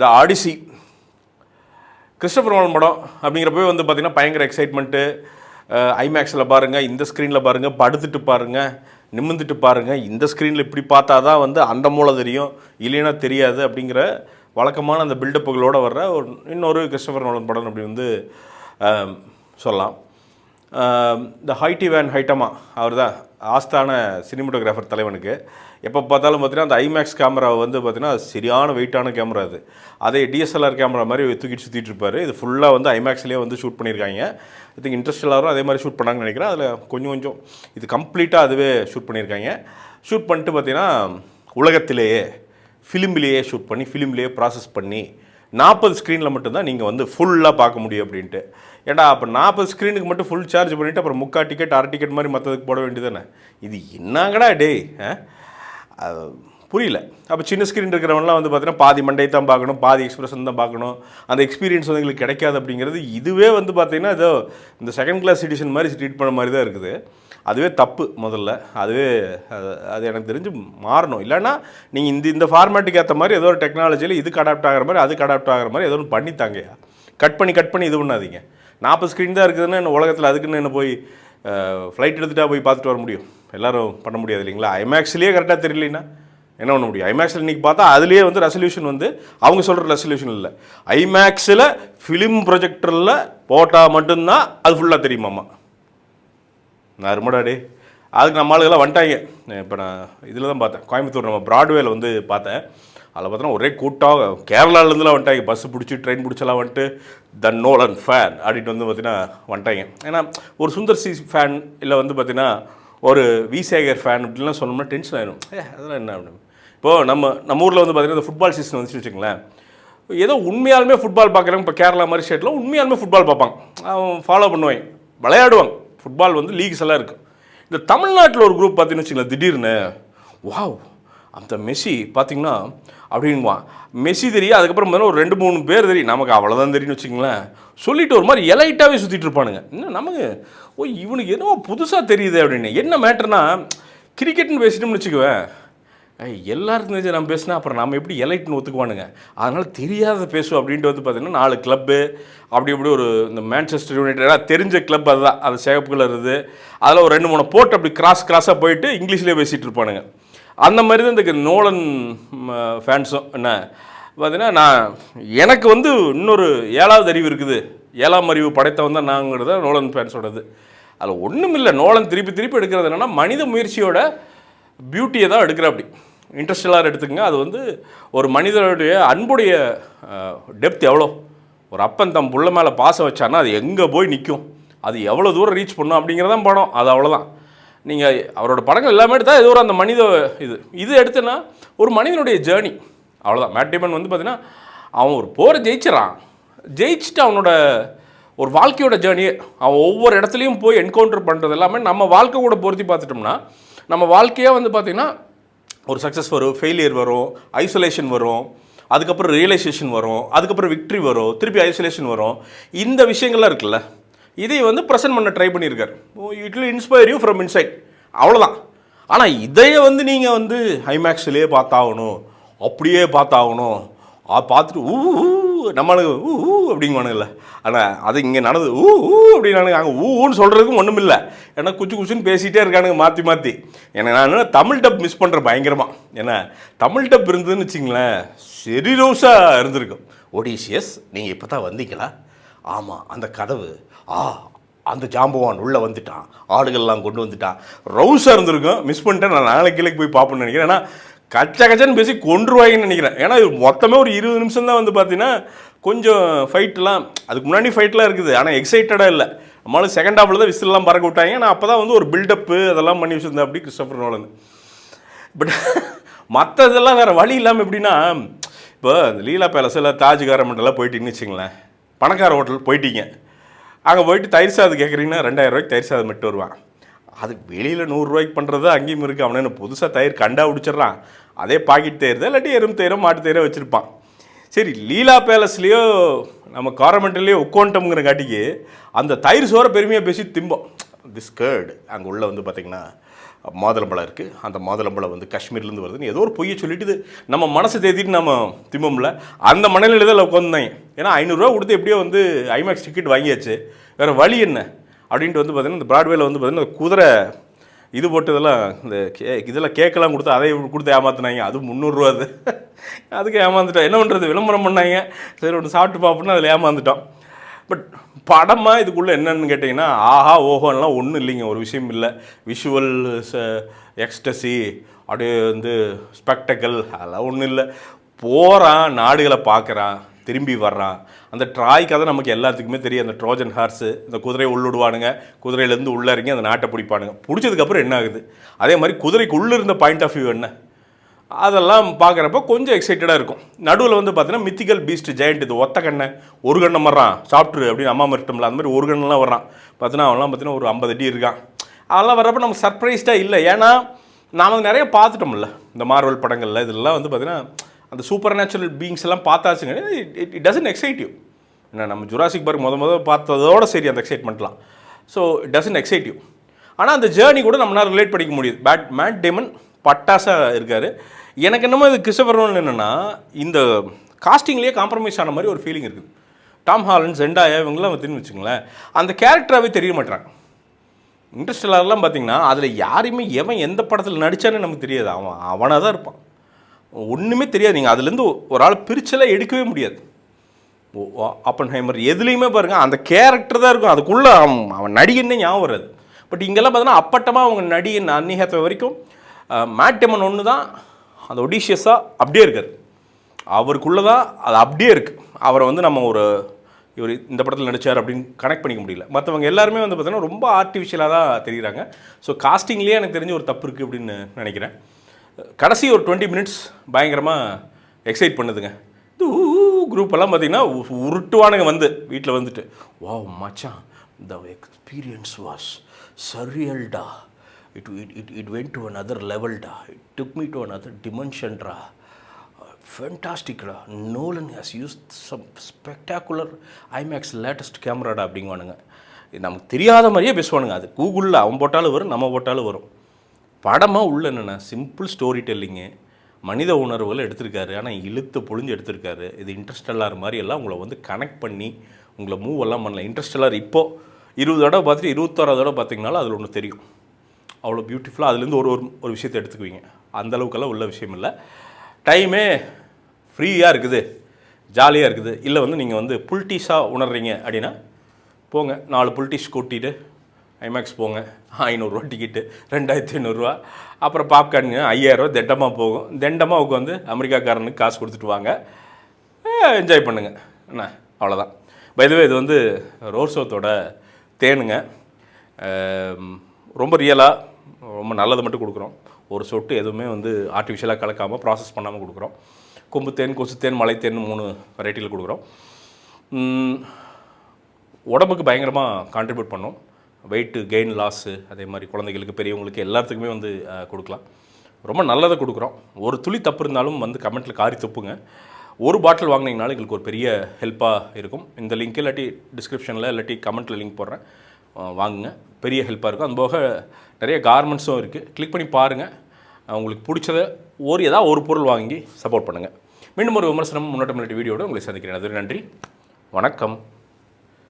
த odyssey Christopher Nolan படம் அப்படிங்கிறப்பவே வந்து பார்த்திங்கன்னா பயங்கர எக்ஸைட்மெண்ட்டு. ஐமேக்ஸில் பாருங்கள், இந்த ஸ்க்ரீனில் பாருங்கள், படுத்துட்டு பாருங்கள், நிமிர்ந்துட்டு பாருங்கள், இந்த ஸ்க்ரீனில் இப்படி பார்த்தா தான் வந்து அந்த மூளை தெரியும், இல்லைன்னா தெரியாது அப்படிங்கிற வழக்கமான அந்த பில்டப்புகளோடு வர்ற இன்னொரு கிறிஸ்டோபர் நோலன் படம் அப்படி வந்து சொல்லலாம். இந்த ஹைட்டி வேன் ஹைட்டமா அவர் தான் ஆஸ்தான சினிமோட்டோகிராஃபர் தலைவனுக்கு. எப்போ பார்த்தாலும் பார்த்தீங்கன்னா அந்த ஐமேக்ஸ் கேமராவை வந்து பார்த்திங்கன்னா சரியான வெயிட்டான கேமரா அது. அதே டிஎஸ்எல்ஆர் கேமரா மாதிரி தூக்கிட்டு சுற்றிட்டு இருப்பார். இது ஃபுல்லாக வந்து ஐமேக்ஸ்லேயே வந்து ஷூட் பண்ணியிருக்காங்க. ஐ திங்க் இன்ட்ரெஸ்டெல்லாரும் அதே மாதிரி ஷூட் பண்ணாங்கன்னு நினைக்கிறேன். அதில் கொஞ்சம் இது கம்ப்ளீட்டாக அதுவே ஷூட் பண்ணியிருக்காங்க. ஷூட் பண்ணிட்டு பார்த்திங்கன்னா உலகத்திலேயே ஃபிலிம்லேயே ஷூட் பண்ணி ஃபிலிம்லேயே ப்ராசஸ் பண்ணி 40 ஸ்க்ரீனில் மட்டும்தான் நீங்கள் வந்து ஃபுல்லாக பார்க்க முடியும் அப்படின்ட்டு. ஏன்டா அப்போ 40 ஸ்க்ரீனுக்கு மட்டும் ஃபுல் சார்ஜ் பண்ணிவிட்டு அப்புறம் 3/4 டிக்கெட் 1/2 டிக்கெட் மாதிரி மற்றதுக்கு போட வேண்டியதானே? இது என்னங்கடா டேய், புரியல. அப்போ சின்ன ஸ்க்ரீன் இருக்கிறவங்களாம் வந்து பார்த்தீங்கன்னா பாதி மண்டை தான் பார்க்கணும், பாதி எக்ஸ்பிரஷன் தான் பார்க்கணும், அந்த எக்ஸ்பீரியன்ஸ் வந்து எங்களுக்கு கிடைக்காது அப்படிங்கிறது. இதுவே வந்து பார்த்திங்கன்னா ஏதோ இந்த செகண்ட் கிளாஸ் எடிஷன் மாதிரி ட்ரீட் பண்ண மாதிரி தான் இருக்குது. அதுவே தப்பு முதல்ல. அதுவே அது எனக்கு தெரிஞ்சு மாறணும். இல்லைன்னா நீங்கள் இந்த ஃபார்மேட்டுக்கு ஏற்ற மாதிரி ஏதோ ஒரு டெக்னாலஜியில் இதுக்கு அடாப்ட் ஆகிற மாதிரி அதுக்கு அடாப்ட் ஆகிற மாதிரி ஏதோ ஒன்று பண்ணித்தாங்க. கட் பண்ணி இது பண்ணாதீங்க. 40 ஸ்க்ரீன் தான் இருக்குதுன்னு என்ன உலகத்தில் அதுக்குன்னு என்ன போய் ஃப்ளைட் எடுத்துகிட்டா போய் பார்த்துட்டு வர முடியும்? எல்லோரும் பண்ண முடியாது இல்லைங்களா? ஐமேக்ஸ்லேயே கரெக்டாக தெரியலனா என்ன பண்ண முடியும்? ஐமேக்ஸில் இன்றைக்கி பார்த்தா அதுலேயே வந்து ரெசல்யூஷன் வந்து அவங்க சொல்கிற ரெசல்யூஷன் இல்லை. ஐமேக்ஸில் ஃபிலிம் ப்ரொஜெக்டரில் போட்டால் மட்டும்தான் அது ஃபுல்லாக தெரியுமாம்மா. நான் அருமடாடே அதுக்கு நம்ம ஆளுகெல்லாம் வந்துட்டாங்க. இப்போ நான் இதில் தான் பார்த்தேன், கோயம்புத்தூர் நம்ம ப்ராட்வேல வந்து பார்த்தேன். அதில் பார்த்தோன்னா ஒரே கூட்டம் கேரளாவிலேருந்துலாம் வந்துட்டாங்க. பஸ்ஸு பிடிச்சி ட்ரெயின் பிடிச்சலாம் வந்துட்டு த நோலன் ஃபேன் ஆடிட்டு வந்து பார்த்தீங்கன்னா வந்துட்டாங்க. ஏன்னா ஒரு சுந்தர் சி ஃபேன் இல்லை வந்து பார்த்தீங்கன்னா ஒரு விசேகர் ஃபேன் இப்படிலாம் சொன்னோம்னா டென்ஷன் ஆகிடும். அதெல்லாம் என்ன அப்படின்னு. இப்போது நம்ம ஊரில் வந்து பார்த்தீங்கன்னா இந்த ஃபுட்பால் சீசன் வந்துச்சு வச்சுங்களேன். ஏதோ உண்மையாலுமே ஃபுட்பால் பார்க்குறவங்க இப்போ கேரளா மாதிரி ஸ்டேட்டில் உண்மையாலுமே ஃபுட்பால் பார்ப்பாங்க, அவன் ஃபாலோ பண்ணுவாங்க, விளையாடுவாங்க. ஃபுட்பால் வந்து லீக்ஸ் எல்லாம் இருக்குது. இந்த தமிழ்நாட்டில் ஒரு குரூப் பார்த்தீங்கன்னு வச்சுங்களேன், திடீர்னு வாவ் அந்த மெஸ்ஸி பார்த்திங்கன்னா அப்படின்வான். மெஸ்ஸி தெரியும், அதுக்கப்புறம் பார்த்தீங்கன்னா ஒரு 2-3 பேர் தெரியும், நமக்கு அவ்வளோதான் தெரியும்னு வச்சுங்களேன். சொல்லிவிட்டு ஒரு மாதிரி எலைட்டாகவே சுற்றிட்டு இருப்பானுங்க. இன்னும் நமக்கு இவனுக்கு என்னவோ புதுசாக தெரியுது அப்படின்னு. என்ன மேட்டர்னா கிரிக்கெட்னு பேசிட்டோம்னு வச்சுக்குவேன், எல்லாருக்கும் தெரிஞ்சு நம்ம பேசினா அப்புறம் நம்ம எப்படி எலைட்னு ஒத்துக்குவானுங்க. அதனால் தெரியாத பேசுவோம் அப்படின்ட்டு வந்து பார்த்திங்கன்னா 4 கிளப்பு அப்படி ஒரு இந்த மான்செஸ்டர் யுனைடெட் தெரிஞ்ச கிளப் அதுதான், அது சேகப் கலர் இருக்குது. அதில் ஒரு 2-3 போட்டு அப்படி கிராஸாக போயிட்டு இங்கிலீஷ்லேயே பேசிகிட்டு இருப்பானுங்க. அந்த மாதிரி தான் இந்த நோலன் ஃபேன்ஸும் என்ன பார்த்தீங்கன்னா எனக்கு வந்து இன்னொரு 7வது அறிவு இருக்குது, 7ஆம் அறிவு படைத்தவன் தான் நாங்கிறது தான் நோலன் ஃபேன்ஸோடது. அதில் ஒன்றும் இல்லை. நோலன் திருப்பி எடுக்கிறது என்னென்னா மனித முயற்சியோட பியூட்டியை தான் எடுக்கிற. அப்படி இன்ட்ரெஸ்டெல்லாம் எடுத்துக்கங்க. அது வந்து ஒரு மனிதனுடைய அன்புடைய டெப்த் எவ்வளோ. ஒரு அப்பன் தம் புள்ள மேலே பாசம் வச்சான்னா அது எங்கே போய் நிற்கும், அது எவ்வளோ தூரம் ரீச் பண்ணும் அப்படிங்கிறதான் படம். அது அவ்வளோதான். நீங்கள் அவரோட படங்கள் எல்லாமே எடுத்தால் ஏதோ ஒரு அந்த மனித இது எடுத்தேன்னா ஒரு மனிதனுடைய ஜேர்னி அவ்வளோதான். மேட் டேமன் வந்து பார்த்தீங்கன்னா அவன் ஒரு போரை ஜெயிச்சுட்டு அவனோட ஒரு வாழ்க்கையோட ஜேர்னியே அவன் ஒவ்வொரு இடத்துலையும் போய் என்கவுண்டர் பண்ணுறது எல்லாமே நம்ம வாழ்க்கை கூட பொருத்தி பார்த்துட்டோம்னா நம்ம வாழ்க்கையாக வந்து பார்த்திங்கன்னா ஒரு சக்ஸஸ் வரும், ஃபெயிலியர் வரும், ஐசோலேஷன் வரும், அதுக்கப்புறம் ரியலைசேஷன் வரும், அதுக்கப்புறம் விக்ட்ரி வரும், திருப்பி ஐசோலேஷன் வரும். இந்த விஷயங்கள்லாம் இருக்குல்ல, இதை வந்து ப்ரெசென்ட் பண்ண ட்ரை பண்ணியிருக்கார். It will inspire you from inside, அவ்வளோதான். ஆனால் இதையே வந்து நீங்கள் வந்து ஐமேக்ஸ்லேயே பார்த்தாகணும், அப்படியே பார்த்தாகணும், பார்த்துட்டு நம்மளுக்கு அப்படிங்குவானுங்கல்ல. ஆனால் அது இங்கே நடந்து அப்படின்னானுங்க. அங்கே ஊன்னு சொல்கிறதுக்கும் ஒன்றும் இல்லை. ஏன்னா குச்சுன்னு பேசிகிட்டே இருக்கானுங்க மாற்றி. எனக்கு நான் தமிழ் டப் மிஸ் பண்ணுறேன் பயங்கரமாக. ஏன்னா தமிழ் டப் இருந்ததுன்னு வச்சிங்களேன் சரி ரோஸாக இருந்திருக்கும். ஒடிசியஸ் நீங்கள் இப்போ தான் வந்தீங்களா? ஆமாம், அந்த கதவு அந்த ஜாம்பவான் உள்ளே வந்துட்டான், ஆடுகள்லாம் கொண்டு வந்துட்டான், ரவுஸாக இருந்திருக்கும். மிஸ் பண்ணிட்டேன். நான் நாளைக்கு போய் பார்ப்பேன்னு நினைக்கிறேன். ஏன்னா கச்சன்னு பேசி கொன்றுவாங்கன்னு நினைக்கிறேன். ஏன்னா இது மொத்தமே ஒரு 20 நிமிஷம் தான் வந்து பார்த்தீங்கன்னா கொஞ்சம் ஃபைட்லாம், அதுக்கு முன்னாடி ஃபைட்லாம் இருக்குது. ஆனால் எக்ஸைட்டடாக இல்லை. நம்மளும் செகண்ட் ஹாஃபில் தான் விசிலெலாம் பறக்க விட்டாங்க. ஆனால் அப்போ தான் வந்து ஒரு பில்டப்பு அதெல்லாம் பண்ணி வச்சுருந்தேன் அப்படி கிறிஸ்டோபர் நோலன். பட் மற்ற இதெல்லாம் வேறு வழி இல்லாமல் எப்படின்னா, இப்போ இந்த லீலா பேலஸில் தாஜ் கார்மெண்ட்டெல்லாம் போயிட்டீங்கன்னு வச்சுங்களேன், பணக்கார ஹோட்டல் போயிட்டீங்க, அங்கே போயிட்டு தயிர் சாதம் கேட்குறீங்கன்னா 2000 ரூபாய்க்கு தயிர் சாதம் மட்டும் வருவான். அது வெளியில் 100 ரூபாய்க்கு பண்ணுறது அங்கேயும் இருக்குது. அவனை புதுசாக தயிர் கண்டா பிடிச்சிட்றான். அதே பாக்கெட் தயிர் தான், இல்லாட்டி எறும்பு தயிரோ மாட்டு தயிரோ வச்சுருப்பான். சரி, லீலா பேலஸ்லேயோ நம்ம காரமெண்ட்லேயோ உட்காந்துட்டோங்கிற காட்டிக்கு அந்த தயிர் சோறை பெருமையாக பேசி திம்போம். திஸ் கேர்டு அங்கே உள்ள வந்து பார்த்திங்கன்னா மாதுளம்பழம் இருக்குது, அந்த மாதுளம்பழம் வந்து காஷ்மீர்லேருந்து வருதுன்னு ஏதோ ஒரு பொய்யை சொல்லிட்டு இது நம்ம மனசை தேத்திட்டு நம்ம திம்பம்ல அந்த மனநிலையில் தான் உட்காந்துந்தாங்க. ஏன்னா 500 கொடுத்து எப்படியோ வந்து ஐமேக்ஸ் டிக்கெட் வாங்கியாச்சு, வேறு வழி என்ன அப்படின்ட்டு வந்து பார்த்திங்கன்னா இந்த ப்ராட்வேல வந்து பார்த்திங்கன்னா குதிரை இது போட்டு இதெல்லாம் இந்த இதெல்லாம் கேக்கெல்லாம் கொடுத்து அதை கொடுத்து ஏமாத்தினாங்க. அது 300 அது அதுக்கு ஏமாந்துட்டோம். என்ன பண்ணுறது, விளம்பரம் பண்ணாங்க, சரி ஒன்று சாப்பிட்டு பார்ப்போம்னா அதில் ஏமாந்துட்டோம். பட் படமாக இதுக்குள்ளே என்னென்னு கேட்டிங்கன்னா ஆஹா ஓஹோலாம் ஒன்றும் இல்லைங்க, ஒரு விஷயம் இல்லை. விஷுவல் எக்ஸ்டசி அப்படியே வந்து ஸ்பெக்டக்கல் அதெல்லாம் ஒன்றும் இல்லை. போகிறான், நாடுகளை பார்க்குறான், திரும்பி வர்றான். அந்த ட்ராய் கதை நமக்கு எல்லாத்துக்குமே தெரியும். அந்த ட்ரோஜன் ஹார்ஸு, இந்த குதிரையை உள்ளுடுவானுங்க, குதிரையிலேருந்து உள்ளே இறங்கி அந்த நாட்டை பிடிப்பானுங்க. பிடிச்சதுக்கப்புறம் என்ன ஆகுது, அதே மாதிரி குதிரைக்கு உள்ளே இருந்த பாயிண்ட் ஆஃப் வியூ என்ன, அதெல்லாம் பார்க்குறப்ப கொஞ்சம் எக்ஸைட்டடாக இருக்கும். நடுவில் வந்து பார்த்தீங்கன்னா மித்திக்கல் பீஸ்ட் ஜெயண்ட், இது ஒத்த கண்ணை ஒரு கண்ணை மறான் சாப்பிட்ரு அப்படின்னு அம்மா மருட்டமில்ல, அந்த மாதிரி ஒரு கண்ணெலாம் வர்றான். பார்த்தீங்கன்னா அவன்லாம் பார்த்தீங்கன்னா ஒரு 50 அடி இருக்கான். அதெல்லாம் வர்றப்போ நமக்கு சர்ப்ரைஸ்டாக இல்லை, ஏன்னா நாம் நிறைய பார்த்துட்டோம்ல இந்த மார்வல் படங்களில். இதெல்லாம் வந்து பார்த்தீங்கன்னா அந்த சூப்பர் நேச்சுரல் பீயிங்ஸ் எல்லாம் பார்த்தாச்சுங்க, இட் டசன்ட் எக்ஸைட் யூ. ஏன்னா நம்ம ஜுராசிக் பார்க் முத பார்த்ததோட சரி அந்த எக்ஸைட்மெண்ட்லாம். So it doesn't excite you. ஆனால் அந்த ஜேர்னி கூட நம்மளால் ரிலேட் பண்ணிக்க முடியுது. மேட் டேமன் பட்டாசாக இருக்கார். எனக்கு என்னமோ இது கிறிஸ்டோபர் நோலன் என்னென்னா இந்த காஸ்டிங்லேயே காம்ப்ரமைஸ் ஆன மாதிரி ஒரு ஃபீலிங் இருக்குது. டாம் ஹாலண்ட், ஜெண்டாயா இவங்கெல்லாம் வந்துன்னு வச்சுங்களேன், அந்த கேரக்டராகவே தெரிய மாட்டாங்க. இன்ட்ரெஸ்டெல்லாம் பார்த்தீங்கன்னா அதில் யாரையுமே எவன் எந்த படத்தில் நடித்தானே நமக்கு தெரியாது. அவனாக தான் இருப்பான், ஒன்றுமே தெரியாது. நீங்கள் அதுலேருந்து ஒரு ஆள் பிரிச்செல்லாம் எடுக்கவே முடியாது. ஆப்பன்ஹைமர் எதுலேயுமே பாருங்கள் அந்த கேரக்டர் தான் இருக்கும், அதுக்குள்ளே அவன் நடிகன்னே ஞாபகம் வராது. பட் இங்கெல்லாம் பார்த்தீங்கன்னா அப்பட்டமாக அவங்க நடிகன் அந்நியத்தை வரைக்கும் மேட் டேமன் ஒன்று தான் அந்த ஒடிஷியஸாக அப்படியே இருக்கார். அவருக்குள்ளே தான் அது அப்படியே இருக்குது. அவரை வந்து நம்ம இவர் இந்த படத்தில் நடித்தார் அப்படின்னு கனெக்ட் பண்ணிக்க முடியல. மற்றவங்க எல்லாருமே வந்து பார்த்தீங்கன்னா ரொம்ப ஆர்டிஃபிஷியலாக தான் தெரியுறாங்க. ஸோ காஸ்டிங்லேயே எனக்கு தெரிஞ்ச ஒரு தப்பு இருக்குது அப்படின்னு நினைக்கிறேன். கடைசி ஒரு 20 மினிட்ஸ் பயங்கரமாக எக்ஸைட் பண்ணுதுங்க. இது குரூப்பெல்லாம் பார்த்திங்கன்னா உருட்டுவானுங்க வந்து வீட்டில் வந்துட்டு, வாவ் மச்சான் த எக்ஸ்பீரியன்ஸ் வாஸ் சரியல்டா, it went to another level da, it took me to another dimension da, fantastic da, Nolan has used some spectacular IMAX latest camera da அப்படிங்குவானுங்க. இது நமக்கு தெரியாத மாதிரியே பேசுவானுங்க. அது கூகுளில் அவன் போட்டாலும் வரும், நம்ம போட்டாலும் வரும். படமாக உள்ள என்னென்னா சிம்பிள் ஸ்டோரி டெல்லிங்கு, மனித உணர்வுகள் எடுத்திருக்காரு, ஆனால் இழுத்து பொழிஞ்சு எடுத்திருக்காரு. இது இன்ட்ரெஸ்டெல்லார் மாதிரி எல்லாம் உங்களை வந்து கனெக்ட் பண்ணி உங்களை மூவ் எல்லாம் பண்ணல. இன்ட்ரெஸ்டெல்லார் இப்போது 20 தடவை பார்த்துட்டு 21ஆவது தடவை பார்த்தீங்கனாலும் அதில் ஒன்று தெரியும், அவ்வளோ பியூட்டிஃபுல்லாக. அதுலேருந்து ஒரு விஷயத்தை எடுத்துக்குவீங்க. அந்தளவுக்கெல்லாம் உள்ள விஷயம் இல்லை. டைமே ஃப்ரீயாக இருக்குது, ஜாலியாக இருக்குது. இல்லை வந்து நீங்கள் வந்து புல்டீஸாக உணர்றீங்க அப்படின்னா போங்க, 4 புல்டீஸ் கூட்டிகிட்டு ஐமேக்ஸ் போங்க. 500 டிக்கெட்டு 2500. அப்புறம் பாப்கார்னுங்க 5000 தண்டமாக போகும். தண்டமாக உட்காந்து அமெரிக்காக்காரனுக்கு காசு கொடுத்துட்டு வாங்க, என்ஜாய் பண்ணுங்க என்ன, அவ்வளோதான். பைதவே இது வந்து ரோர்சோத்தோட தேனுங்க. ரொம்ப ரியலாக ரொம்ப நல்லது மட்டும் கொடுக்குறோம். ஒரு சொட்டு எதுவுமே வந்து ஆர்டிஃபிஷியலாக கலக்காமல் ப்ராசஸ் பண்ணாமல் கொடுக்குறோம். கொம்பு தேன், கொசு தேன், மலை தேன் 3 வெரைட்டியில் கொடுக்குறோம். உடம்புக்கு பயங்கரமாக கான்ட்ரிபியூட் பண்ணோம். வெயிட்டு கெயின், லாஸு, அதே மாதிரி குழந்தைகளுக்கு, பெரியவங்களுக்கு எல்லாத்துக்குமே வந்து கொடுக்கலாம். ரொம்ப நல்லதை கொடுக்குறோம். ஒரு துளி தப்பு இருந்தாலும் வந்து கமெண்ட்டில் காரி துப்புங்க. ஒரு பாட்டில் வாங்கினீங்கனாலும் எங்களுக்கு ஒரு பெரிய ஹெல்ப்பாக இருக்கும். இந்த லிங்க் இல்லாட்டி டிஸ்கிரிப்ஷனில் இல்லாட்டி கமெண்ட்டில் லிங்க் போடுறேன், வாங்குங்க. பெரிய ஹெல்ப்பாக இருக்கும். அதுபோக நிறைய கார்மெண்ட்ஸும் இருக்குது, கிளிக் பண்ணி பாருங்கள். உங்களுக்கு பிடிச்சத ஏதாவது ஒரு பொருள் வாங்கி சப்போர்ட் பண்ணுங்கள். மீண்டும் ஒரு விமர்சனம் முன்னோட்டம் வீடியோட உங்களை சந்திக்கிறேன். அது நன்றி, வணக்கம்.